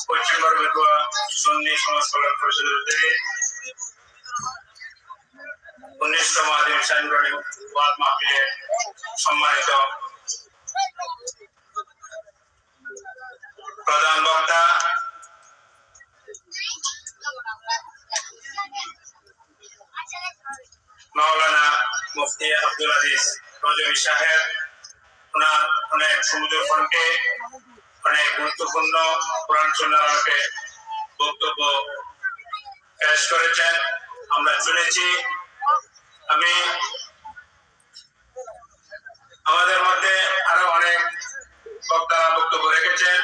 পশ্চিমবঙ্গ সুন্নি সমাজ কল্যাণ পরিষদের উদ্যোগে 19তম আদিম সাইনবোর্ডিং ওয়াজ মাহফিলের সম্মানিত প্রধান বক্তা মাওলানা মুফতি আব্দুল আজিজ রজবী সাহেব ওনার অনেক সুন্দর কণ্ঠে অনেক গুরুত্বপূর্ণ কোরআন সুন্নাহর আলোকে বক্তব্য পেশ করেছেন, আমরা শুনেছি। আমি আমাদের মধ্যে আরো অনেক বক্তারা বক্তব্য রেখেছেন।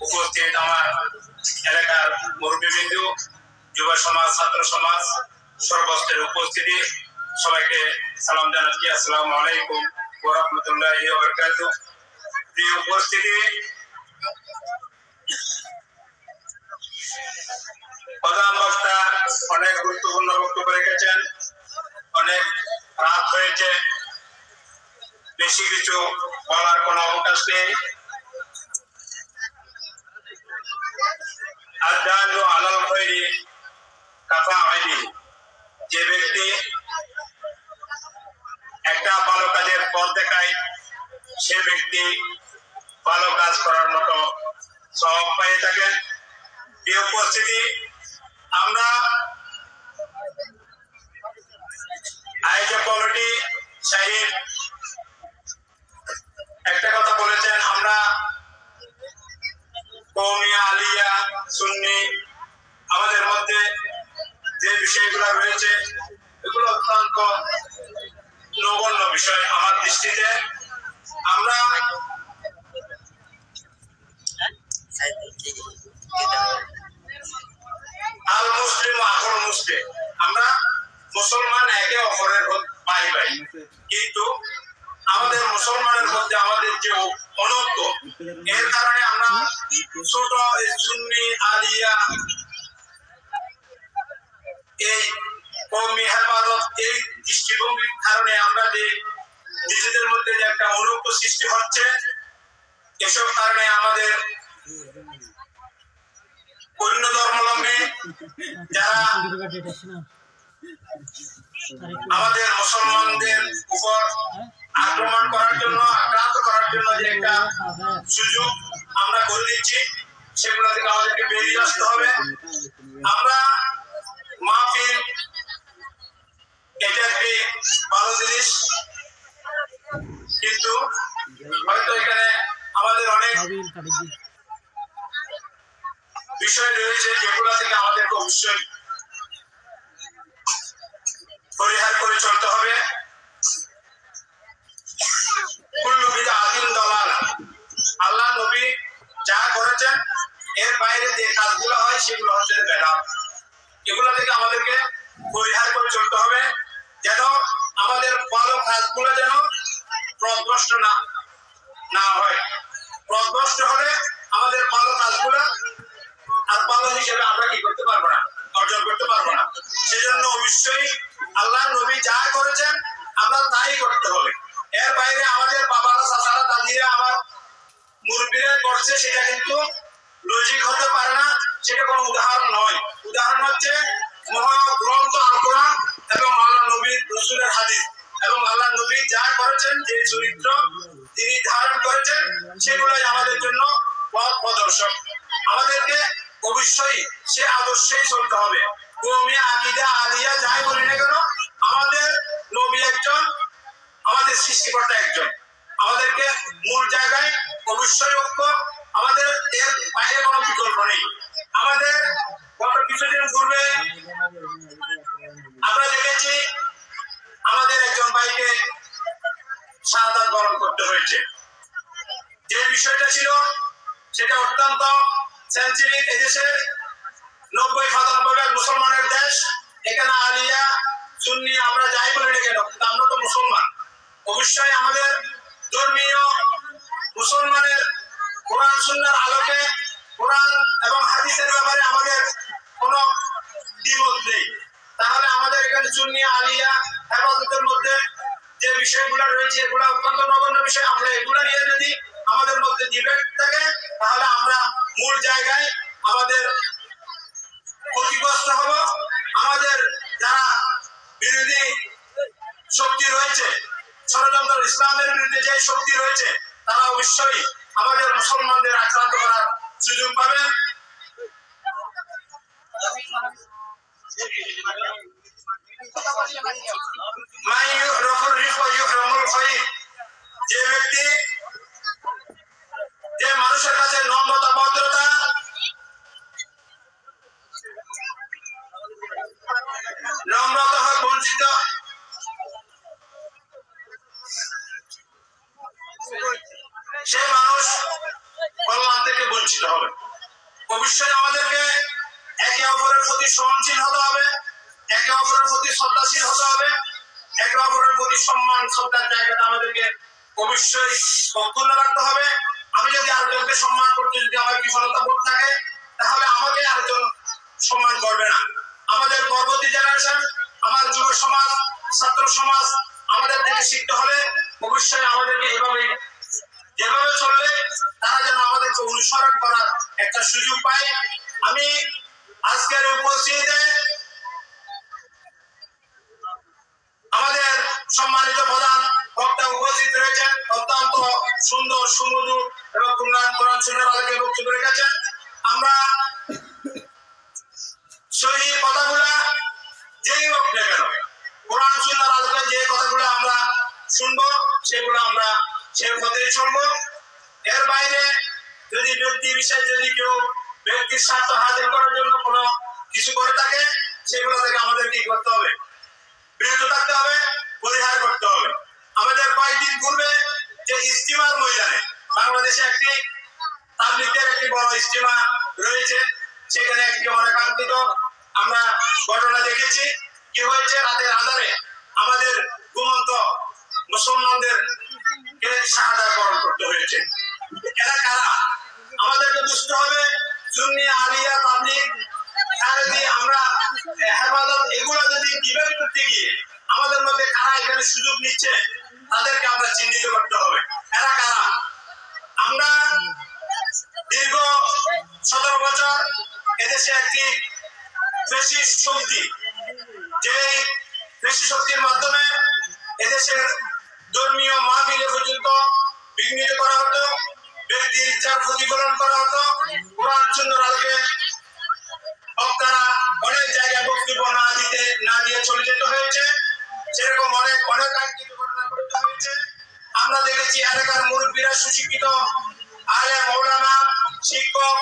উপস্থিত আমার এলাকার মুরব্বীবৃন্দ, যুব সমাজ, ছাত্র সমাজ, সর্বস্তরের উপস্থিতি, সবাইকে সালাম জানাচ্ছি। আসসালামু আলাইকুম ওয়া রাহমাতুল্লাহি ওয়া বারাকাতুহু। প্রিয় উপস্থিতি, প্রধান বক্তা অনেক গুরুত্বপূর্ণ বক্তব্য রেখেছেন। অনেক রাত হয়েছে, বেশি কিছু বলার কোনো অবকাশ নেই। আদালু আলাল খায়রি কাফাইলি, যে ব্যক্তি একটা ভালো কাজের পথ দেখায়, সে ব্যক্তি ভালো কাজ করার মতো সওয়াব পেয়ে থাকেন। এই উপস্থিতি, আমরা আয়োজক কমিটি সাহেব একটা কথা বলেছেন, আমরা কওমি, আলিয়া, সুন্নি, আমাদের মধ্যে যে বিষয়গুলো রয়েছে এগুলো অত্যন্ত নগণ্য বিষয় আমার দৃষ্টিতে। আমরা আল মুসলিম আখর মুসলিম, আমরা মুসলমান একে অপরের ভাই ভাই, কিন্তু আমাদের মুসলমানের মধ্যে আমাদের যে অনৈক্য, এর কারণে আমরা ছোট সুন্নি, আলিয়া, এই কওমি হেফাজত, এই দৃষ্টিভঙ্গির কারণে আমরা যে নিজেদের মধ্যে যে একটা অনৈক্য সৃষ্টি হচ্ছে, এসব কারণে আমাদের অন্য ধর্মাবলম্বী যারা আমাদের মুসলমানদের উপর আক্রমণ করার জন্য, আক্রান্ত করার জন্য যে একটা সুযোগ আমরা করে দিচ্ছি, সেগুলো থেকে আমাদেরকে বেরিয়ে আসতে হবে। আমরা মাহফিল এটা একটি ভালো জিনিস, কিন্তু হয়তো এখানে আমাদের অনেক বিষয় রয়েছে যেগুলো থেকে আমাদেরকে অবশ্যই পরিহার করে চলতে হবে। কুল্লু বিদআতিন দালালা, আল্লাহ নবী যা করেছেন এর বাইরে যে কাজগুলো হয় সেগুলো হচ্ছে বেদাত। এগুলো থেকে আমাদেরকে পরিহার করে চলতে হবে, যেন আমাদের ভালো কাজগুলো যেন পথভ্রষ্ট না হয়। পথভ্রষ্ট হলে আমাদের ভালো কাজগুলো আর ভালো হিসেবে আমরা কি করতে পারবো না, অর্জন করতে পারবো না। সেজন্য অবশ্যই আল্লাহ নবী যা করেছেন আমরা তাই করতে হবে। এর বাইরে আমাদের বাবারা, চাচারা, দাদিরা, আমার মুরব্বীরা করছে, সেটা কিন্তু লজিক হতে পারে না, সেটা কোনো উদাহরণ নয়। উদাহরণ হচ্ছে মহাগ্রন্থ আল কোরআন এবং আল্লাহ নবীর রাসূলের হাদিস, এবং আল্লাহ নবী যা করেছেন, যে চরিত্র তিনি ধারণ করেছেন, সেগুলোই আমাদের জন্য পথ প্রদর্শক। আমাদেরকে অবশ্যই সে আদর্শেই চলতে হবে। কওমি, আকীদা, আলিয়া যাই বলি না কেন, আমাদের নবী একজন, আমাদের সৃষ্টিকর্তা একজন। আমাদেরকে মূল জায়গায় অবশ্যই ঐক্য, আমাদের এর বাইরে কোনো বিকল্প নেই। আমাদের গত কিছুদিন পূর্বে আমরা দেখেছি আমাদের একজন ভাইকে শাহাদাত বরণ করতে হয়েছে। যে বিষয়টা ছিল সেটা অত্যন্ত সেন্সিটিভ। এদেশের 90-95% মুসলমানের দেশ, এখানে আলিয়া, সুন্নি আমরা যাই বলি না কেন, আমরা তো সুন্নি আলিয়া হেফাজতের মধ্যে যে বিষয়গুলো রয়েছে এগুলো অত্যন্ত নগণ্য বিষয়। আমরা এগুলো নিয়ে যদি আমাদের মধ্যে ডিবেট থাকে তাহলে আমরা মূল জায়গায় আমাদের ক্ষতিগ্রস্ত হব। আমাদের যারা বিরোধী শক্তি রয়েছে, ষড়যন্ত্র ইসলামের বিরুদ্ধে যে শক্তি রয়েছে, তারা অবশ্যই আমাদের মুসলমানদের আক্রান্ত করার সুযোগ পাবেন। যে ব্যক্তি যে মানুষের কাছে নম্রতা ভদ্রতা হয় বঞ্চিত, সে মানুষ কল্যাণ থেকে বঞ্চিত হবে। অবশ্যই আমাদেরকে একে অপরের প্রতি সহনশীল হতে হবে, একে অপরের প্রতি শ্রদ্ধাশীল হতে হবে, একে অপরের প্রতি সম্মান শ্রদ্ধার জায়গাটা আমাদেরকে অবশ্যই অক্ষুণ্ণ রাখতে হবে। আমি যদি আরেকজনকে সম্মান করতে যদি আমার বিফলতা বোধ থাকে তাহলে আমাকে আরেকজন সম্মান করবে না। আমাদের পরবর্তী জেনারেশন, আমার যুব সমাজ, ছাত্র সমাজ আমাদের থেকে শিখতে হলে অবশ্যই আমাদেরকে যেভাবে চললে তারা যেন আমাদেরকে অনুসরণ করার একটা সুযোগ পায়। আমি আজকের উপস্থিতিতে আমাদের সম্মানিত প্রধান বক্তা উপস্থিত রয়েছেন, অত্যন্ত সুন্দর সুমধুর এবং কোরআন সুন্নাহর আলোকে বক্তব্য রেখেছেন। আমরা সহি কথাগুলা যেই হোক না কেন, কোরআন সুন্নাহর আলোকে যে কথাগুলো আমরা শুনবো সেগুলো আমরা সে পথেই চলবো। এর বাইরে যদি ব্যক্তি বিষয়ে যদি কেউ ব্যক্তির স্বার্থ হাসিল করার জন্য কোনো কিছু করে থাকে সেগুলো থেকে আমাদের কি করতে হবে? বিরত থাকতে হবে, পরিহার করতে হবে। আমাদের কয়েকদিন পূর্বে যে ইজতিমার ময়দানে বাংলাদেশে একটি তাবলীগের একটি বড় ইজতিমা রয়েছে, সেখানে একটি অনাকাঙ্ক্ষিত আমরা ঘটনা দেখেছি। কি হয়েছে? রাতের আঁধারে আমাদের ঘুমন্ত মুসলমানদের শাহাদাত বরণ করতে হয়েছে। এরা কারা? আমাদেরকে বুঝতে হবে সুন্নি আলিয়া তাবলীগ আমরা হেফাজত এগুলো যদি ডিবেট করতে গিয়ে আমাদের মধ্যে কারা এখানে সুযোগ নিচ্ছে তাদেরকে আমরা চিহ্নিত করতে হবে। এরা কারা? আমরা দীর্ঘ 17 বছর এদেশে একটি ফ্যাসিস্ট শক্তি, যে ফ্যাসিস্ট শক্তির মাধ্যমে এদেশের ধর্মীয় মাহফিলে পর্যন্ত বিঘ্নিত করা হতো, ব্যক্তির ইচ্ছার প্রতিফলন করা হতো। কোরআন সুন্নাহর আলোকে বক্তারা অনেক জায়গায় বক্তব্য না দিয়ে চলে যেতে হয়েছে। সেরকম অনেক কাঙ্ক্ষিত ঘটনা ঘটতে হয়েছে। আমরা দেখেছি এলাকার মুরব্বীরা, সুশিক্ষিত আলেম ওলামা, শিক্ষক,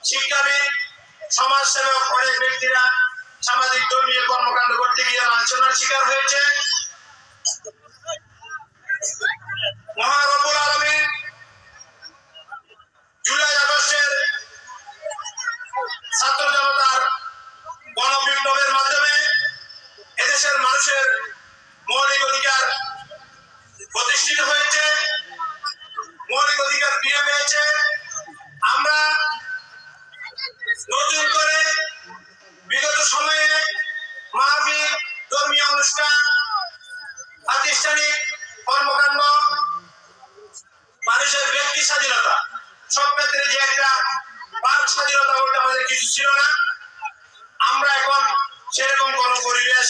শিক্ষাবিদ, সমাজসেবক অনেক ব্যক্তিরা সামাজিক ধর্মীয় কর্মকাণ্ড করতে গিয়ে লাঞ্ছনার শিকার হয়েছে। মহান রব্বুল আলামিন জুলাই আগস্টের ছাত্র জনতার গণবিপ্লবের মাধ্যমে এদেশের মানুষের মৌলিক অধিকার প্রতিষ্ঠিত হয়েছে, মৌলিক অধিকার ফিরে পেয়েছে। আমরা নতুন করে বিগত সময়ে মাহফিল, ধর্মীয় অনুষ্ঠান, প্রাতিষ্ঠানিক কর্মকাণ্ড, মানুষের ব্যক্তি স্বাধীনতা, সব ক্ষেত্রে যে একটা বাক স্বাধীনতা বলতে আমাদের কিছু ছিল না। আমরা এখন সেরকম কোন পরিবেশ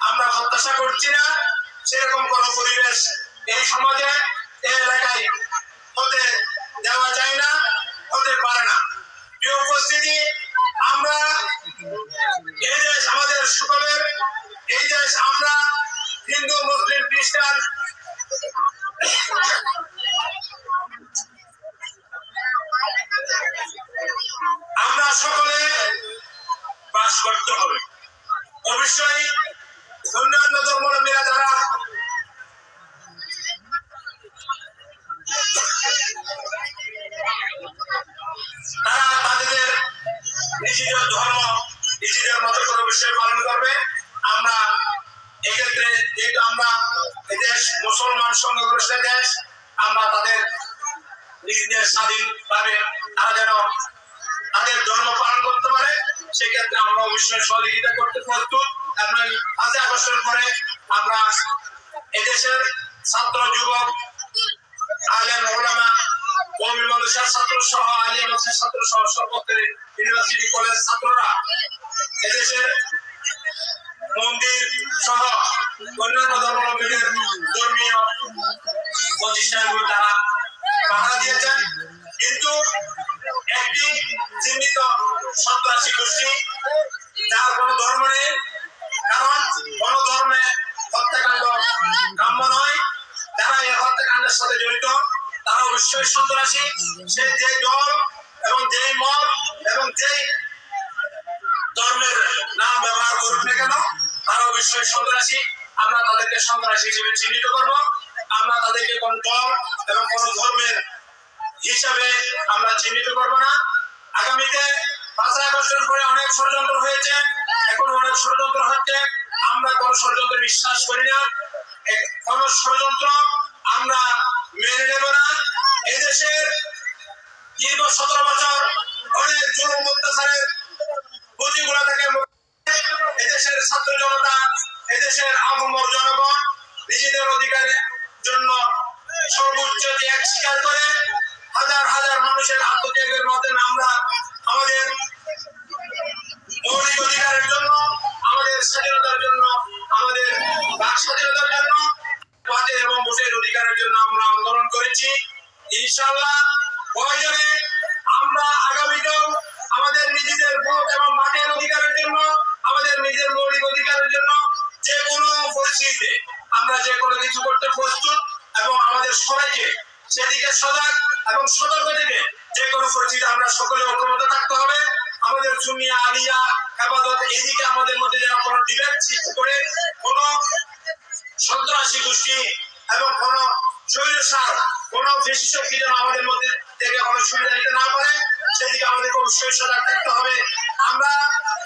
আমরা প্রত্যাশা করছি না, সেরকম কোন পরিবেশ এই সমাজে এই এলাকায় হতে দেওয়া যায় না, হতে পারে না। প্রিয় উপস্থিতি, আমরা এই দেশ আমাদের সকলের, এই দেশ আমরা হিন্দু, মুসলিম, খ্রিস্টান আমরা সকলে বাস করতে হবে। অবশ্যই অন্যান্য ধর্মাবলম্বীরা যারা তাদের নিজেদের ধর্ম নিজেদের মতো করে অবশ্যই পালন করবে। আমরা এক্ষেত্রে যেহেতু আমরা এদেশ মুসলমান সংখ্যাগরিষ্ঠ দেশ, আমরা তাদের নিজেদের স্বাধীনভাবে তারা যেন তাদের ধর্ম পালন করতে পারে সেক্ষেত্রে আমরা অবশ্যই সহযোগিতা করতে প্রস্তুত। এবং 5 আগস্টের পরে আমরা এদেশের ছাত্র যুবক আলেম ওলামা কওমি মাদ্রাসার ছাত্র সহ আলিয়া মাদ্রাসার ছাত্র সহ সর্বত্র ইউনিভার্সিটি কলেজ ছাত্ররা এদেশের মন্দির সহ অন্যান্য ধর্মাবলম্বীদের ধর্মীয় প্রতিষ্ঠানগুলো তারা পাহারা দিয়েছেন। কিন্তু একটি চিহ্নিত সন্ত্রাসী গোষ্ঠী যার কোনো ধর্ম নেই, কারণ কোন ধর্মে হত্যাকাণ্ড কাম্য নয়, যারা এই হত্যাকাণ্ডের সাথে জড়িত তারা অবশ্যই সন্ত্রাসী। সে যে দল এবং যেই মত এবং যেই ধর্মের নাম ব্যবহার করুক না কেন তারা অবশ্যই সন্ত্রাসী। আমরা তাদেরকে সন্ত্রাসী হিসেবে চিহ্নিত করব। আমরা তাদেরকে কোন দল এবং কোন ধর্মের হিসাবে আমরা চিহ্নিত করব না। আগামীতে 5 আগস্টের পরে অনেক ষড়যন্ত্র হয়েছে, এখন অনেক ষড়যন্ত্র হচ্ছে। আমরা কোন ষড়যন্ত্রে বিশ্বাস করি না, কোন ষড়যন্ত্র আমরা মেনে নেব না। এদেশের দীর্ঘ 17 বছর অনেক জুলুম অত্যাচারের প্রতিগুলা থেকে এদেশের ছাত্র জনতা, এদেশের আপামর জনগণ নিজেদের অধিকারের জন্য সর্বোচ্চ ত্যাগ স্বীকার করে হাজার হাজার মানুষের আত্মত্যাগের মাধ্যমে আমরা আমাদের মৌলিক অধিকারের জন্য, আমাদের স্বাধীনতার জন্য, আমাদের বাক স্বাধীনতার জন্য, ভোটের এবং ভোটের অধিকারের জন্য আমরা আন্দোলন করেছি। ইনশাআল্লাহ প্রয়োজনে আমরা আগামীতেও আমাদের নিজেদের ভোট এবং ভোটের অধিকারের জন্য, আমাদের নিজের মৌলিক অধিকারের জন্য যে কোনো পরিস্থিতিতে আমরা যে কোনো কিছু করতে প্রস্তুত এবং আমাদের সবাইকে সেদিকে সজাগ এবং সতর্ক থেকে যে কোনো পরিস্থিতিতে আমরা সকলে ঐক্যবদ্ধ থাকতে হবে। আমাদের সুন্নিয়া আলিয়া হেফাজত এদিকে আমাদের মধ্যে যেন কোনো বিভেদ সৃষ্টি করে কোনো সন্ত্রাসী গোষ্ঠী এবং কোন স্বৈরশাসক কোন ফ্যাসিস্ট শক্তি যেন আমাদের মধ্যে থেকে কোনো সুবিধা নিতে না পারে সেদিকে আমাদেরকে অবশ্যই সজাগ থাকতে হবে। আমরা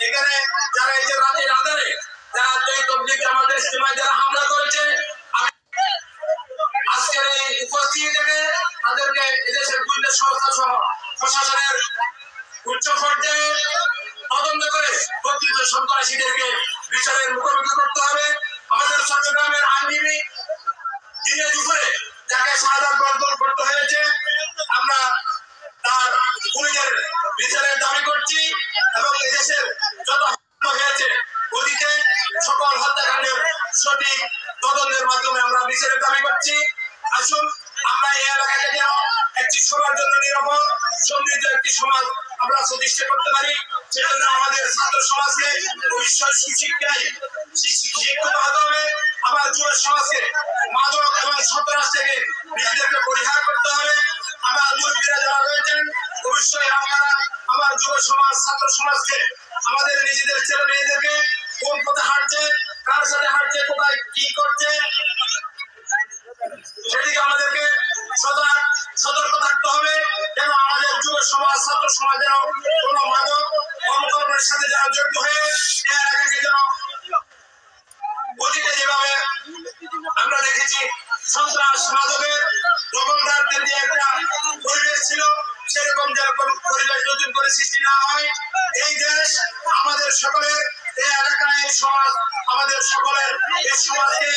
এখানে যারা এই যে রাতের আধারে যারা তবলিগের আমাদের ইজতেমায় যারা হামলা করেছে, আজকের এই উপস্থিতি থেকে তাদেরকে এদেশের গোয়েন্দা সংস্থা সহ প্রশাসনের উচ্চ পর্যায়ে তদন্ত করে প্রকৃত সন্ত্রাসীদেরকে বিচারের মুখোমুখি করতে হবে। আমাদের চট্টগ্রামের আইনজীবী দিনে দুপুরে যাকে শাহাদাত বরণ করতে হয়েছে, আমরা তার খুনিদের বিচারের দাবি করছি এবং এদেশের যত হত্যা হয়েছে অতীতে সকল হত্যাকাণ্ডের সঠিক তদন্তের মাধ্যমে আমরা বিচারের দাবি করছি। আসুন আমরা এই এলাকাকে যেন একটি সবার জন্য নিরাপদ সমৃদ্ধ একটি সমাজ আমরা প্রতিষ্ঠা করতে পারি, সেজন্য আমাদের ছাত্র সমাজকে অবশ্যই সুশিক্ষায় শিক্ষিত হতে হবে। আমার যুব সমাজকে মাদক এবং সন্ত্রাস থেকে নিজেদেরকে পরিহার করতে হবে। আমার মুরব্বীরা যারা রয়েছেন অবশ্যই আপনারা আমার যুব সমাজ ছাত্র সমাজকে আমাদের নিজেদের ছেলে মেয়েদেরকে কোন পথে হাঁটছে, কার সাথে হাঁটছে, কোথায় কি করছে সেদিকে আমাদেরকে সতর্ক থাকতে হবে, যেন আমাদের যুব সমাজ ছাত্র সমাজ যেন কোন মাদক কর্মকর্মের সাথে যারা জড়িত হয়ে এই এলাকাকে যেন অতীতে যেভাবে আমরা দেখেছি সন্ত্রাস মাদকের দখলদারদের যে একটা পরিবেশ ছিল সেরকম যেন পরিবেশ নতুন করে সৃষ্টি না হয়। এই দেশ আমাদের সকলের, এই এলাকায় এই সমাজ আমাদের সকলের, এই সমাজকে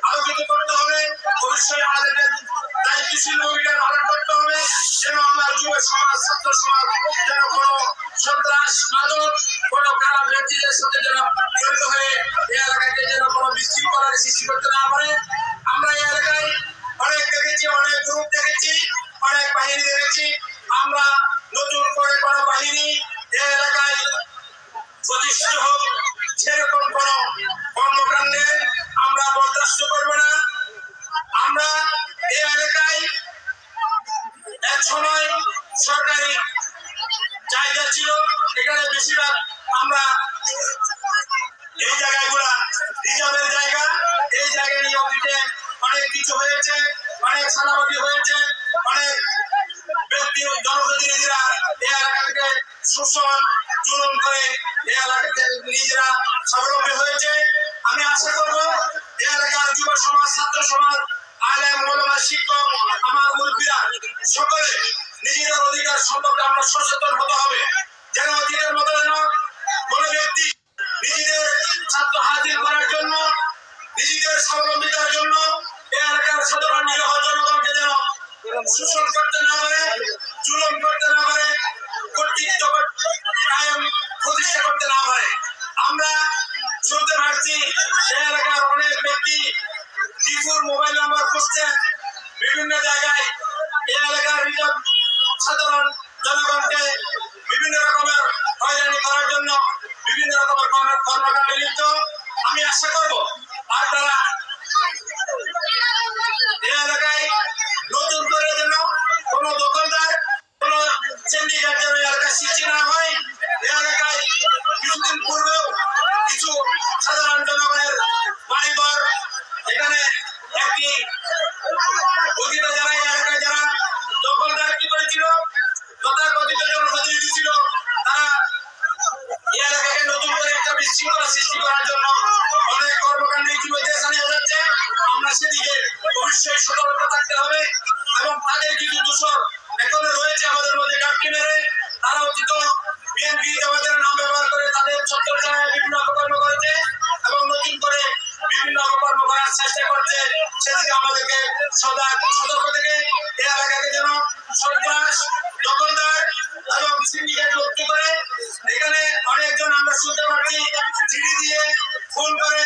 আলোকিত করতে হবে। অবশ্যই আমাদেরকে দায়িত্বশীল ভূমিকা পালন করতে হবে যেন আমরা যুব সমাজ ছাত্র সমাজ যেন কোনো সন্ত্রাস মাদক কোনো খারাপ ব্যক্তিদের সাথে যেন জড়িত হয়ে এই এলাকাকে যেন কোনো বিশৃঙ্খলার সৃষ্টি করতে না পারে। আমরা এই এলাকায় অনেক দেখেছি, অনেক গ্রুপ দেখেছি, অনেক বাহিনী দেখেছি। আমরা নতুন করে কোনো বাহিনী এই এলাকায় প্রতিষ্ঠিত হোক সেরকম কোন কর্মকাণ্ডে আমরা বরদাস্ত করব না। আমরা এই এলাকায় এক সময় সরকারি জায়গা ছিল, এখানে বেশিরভাগ আমরা এই জায়গাগুলা রিজার্ভের জায়গা, এই জায়গা নিয়ে অতীতে অনেক কিছু হয়েছে, অনেক সাদাবাজি হয়েছে, অনেক ব্যক্তি জনপ্রতিনিধিরা এই এলাকা থেকে শোষণ জুলুম করে এই এলাকাতে নিজেরা স্বাবলম্বী হয়েছে। আমি আশা করব এই এলাকার যুব সমাজ ছাত্র সমাজ আলেম ওলামা শিক্ষক আমার মুরব্বীরা সকলে নিজেদের অধিকার সম্পর্কে আমরা সচেতন হতে হবে, যেন অতীতের মতো যেন নিজেদের ছাত্র হাজির করার জন্য, নিজেদের স্বাবলম্বিতার জন্য এই এলাকার সাধারণ নিরীহ জনগণকে যেন শোষণ করতে না পারে, জুলুম করতে না পারে, কর্তৃত্ব কায়েম প্রতিষ্ঠা করতে না পারে। আমরা শুনতে পাচ্ছি এই এলাকার অনেক ব্যক্তি টিপুর মোবাইল নাম্বার খুঁজছেন বিভিন্ন জায়গায়। এই এলাকার সাধারণ জনগণকে বিভিন্ন রকমের হয়রানি করার জন্য বিভিন্ন রকমের কর্মকাণ্ডে লিপ্ত। আমি আশা করব আপনারা এই এলাকায় নতুন করে যেন কোনো দখলদার, কোনো সিন্ডিকেট যেন এলাকায় সৃষ্টি না হয়। এই এলাকায় কিছুদিন পূর্বেও কিছু সাধারণ জনগণের বাড়িঘর এখানে একটি অতীতে যারা এই এলাকায় যারা দখলদার কি করেছিল, তথাকথিত জনপ্রতিনিধি ছিল, তারা এই এলাকাকে নতুন করে একটা বিশৃঙ্খলা সৃষ্টি করার জন্য অনেক কর্মকাণ্ড ইতিমধ্যে চালিয়ে যাচ্ছে। আমরা সেদিকে অবশ্যই সতর্ক থাকতে হবে এবং তাদের কিছু দূষণ এখনো রয়েছে আমাদের মধ্যে গাঁটটি মেরে, তারা অতীত বিএনপি জামাতের নাম ব্যবহার করে তাদের ছত্রছায়ায় বিভিন্ন অপকর্ম করেছে এবং নতুন করে বিভিন্ন অপকর্ম করার চেষ্টা করছে। সেদিকে আমাদেরকে সতর্ক থেকে এই এলাকাকে যেন সন্ত্রাস, দখলদার এবং সিন্ডিকেট মুক্ত করে। এখানে অনেকজন আমরা শুনতে পাচ্ছি চিঠি দিয়ে ফোন করে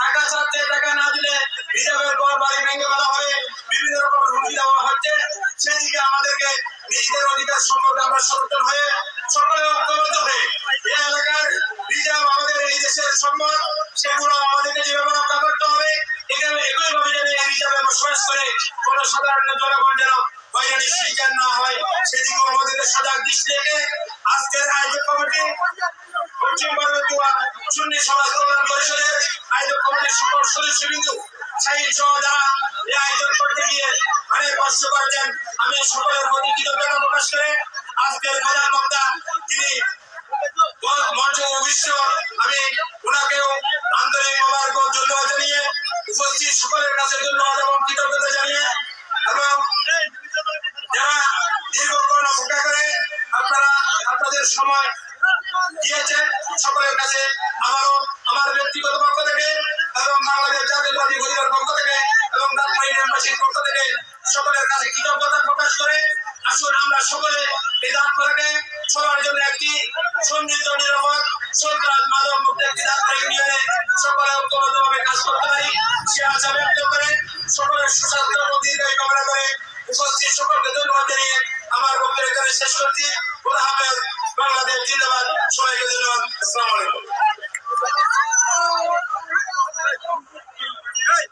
টাকা চাচ্ছে, টাকা না দিলে রিজার্ভের ঘর বাড়ি ভেঙে ফেলা হয়ে বিভিন্ন রকম হুমকি দেওয়া হচ্ছে। সেদিকে আমাদেরকে নিজেদের অধিকার সম্পর্কে আমরা সচেতন হয়ে সকলে ঐক্যবদ্ধ হয়ে এই এলাকার রিজার্ভ আমাদের এই দেশের সম্পদ, সেগুলো আমাদেরকে যেভাবে রক্ষা করতে হবে। এখানে একইভাবে যেন এই রিজার্ভে বসবাস করে কোনো সাধারণ জনগণ যেন হয়রানির শিকার না হয়, সেদিকেও আমাদেরকে সজাগ দৃষ্টি রেখে আজকের আয়োজক কমিটি পশ্চিম বরগুনা সুন্নি সমাজ কল্যাণ পরিষদের আয়োজক কমিটির সকল সদস্যবৃন্দ শাহীন সহ যারা এই আয়োজন করতে গিয়ে অনেক কষ্ট করেছেন, আমি সকলের প্রতি কৃতজ্ঞতা প্রকাশ করে আজকের প্রধান বক্তা তিনি মঞ্চ অভিষ্ট, আমি ওনাকেও আন্তরিক মোবারক ও ধন্যবাদ জানিয়ে উপস্থিত সকলের কাছে ধন্যবাদ এবং কৃতজ্ঞতা জানিয়ে এবং যারা দীর্ঘক্ষণ অপেক্ষা করে আপনারা আপনাদের সময় দিয়েছেন সকলের কাছে আবারও আমার ব্যক্তিগত পক্ষ থেকে এবং বাংলাদেশ জাতীয়তাবাদী পরিবারের পক্ষ থেকে এবং রাজশাহী এমবাসির পক্ষ থেকে সকলের কাছে কৃতজ্ঞতা প্রকাশ করে আসুন আমরা সকলে এই যাত্রাকে সবার জন্য একটি সমৃদ্ধ, নিরাপদ, সন্ত্রাস মাদক মুক্ত একটি যাত্রা ইউনিয়নে সকলে ঐক্যবদ্ধভাবে কাজ করতে পারি সে আশা ব্যক্ত করে সকলের সুস্বাস্থ্য ও দীর্ঘায়ু কামনা করে উপস্থিত সকলকে ধন্যবাদ জানিয়ে আমার বক্তব্য এখানে শেষ করছি। খোদা হাফেজ, বাংলাদেশ জিন্দাবাদ, সবাইকে ধন্যবাদ। আসসালামু আলাইকুম।